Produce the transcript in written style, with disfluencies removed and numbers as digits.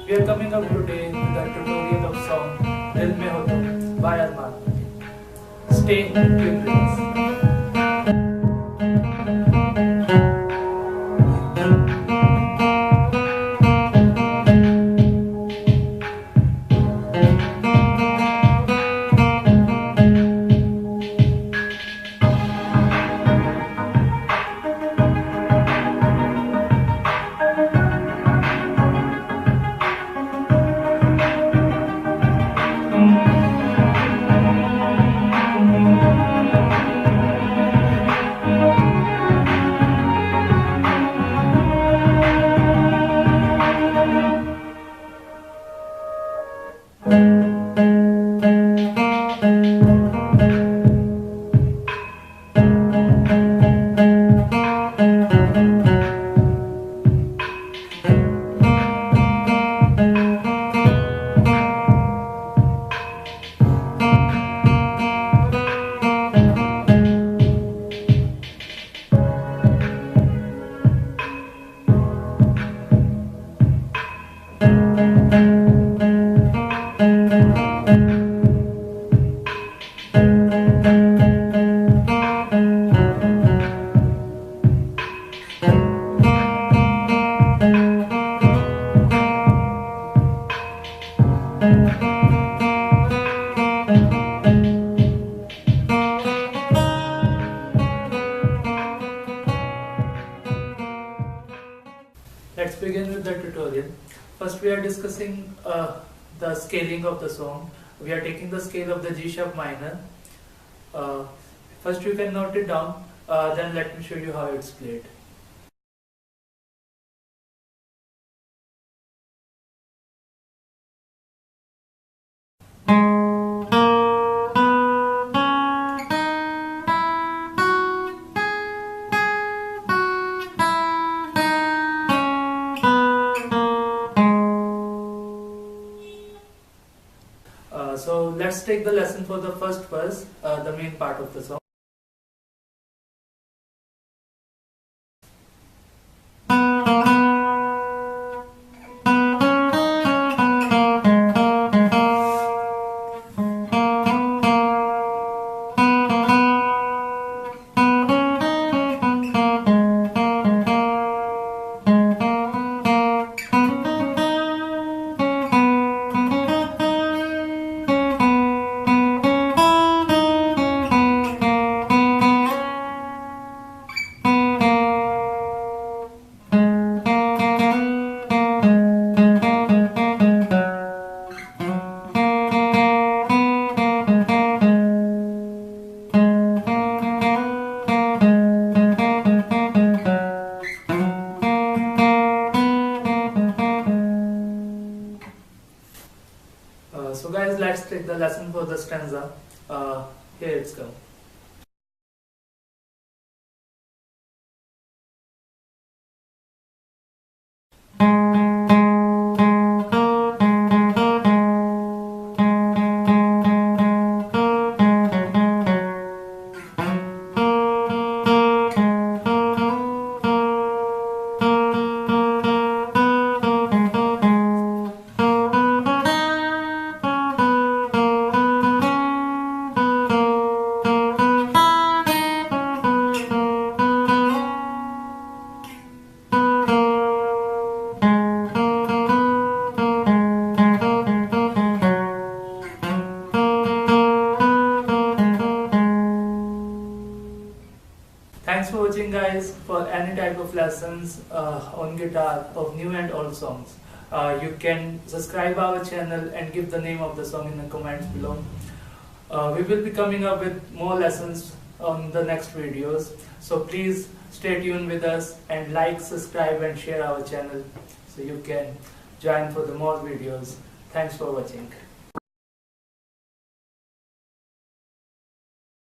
We are coming up today with the tutorial of song Dil Mai Ho Tum by Arman Malik. Stay tuned with us. Let's begin with the tutorial. First we are discussing the scaling of the song. We are taking the scale of the G sharp minor. First you can note it down, then let me show you how it's played. So let's take the lesson for the first verse, the main part of the song. So guys, let's take the lesson for the stanza. Here it's come. Thanks for watching guys. For any type of lessons on guitar of new and old songs, you can subscribe our channel and give the name of the song in the comments below. We will be coming up with more lessons on the next videos. So please stay tuned with us and like, subscribe and share our channel so you can join for the more videos. Thanks for watching.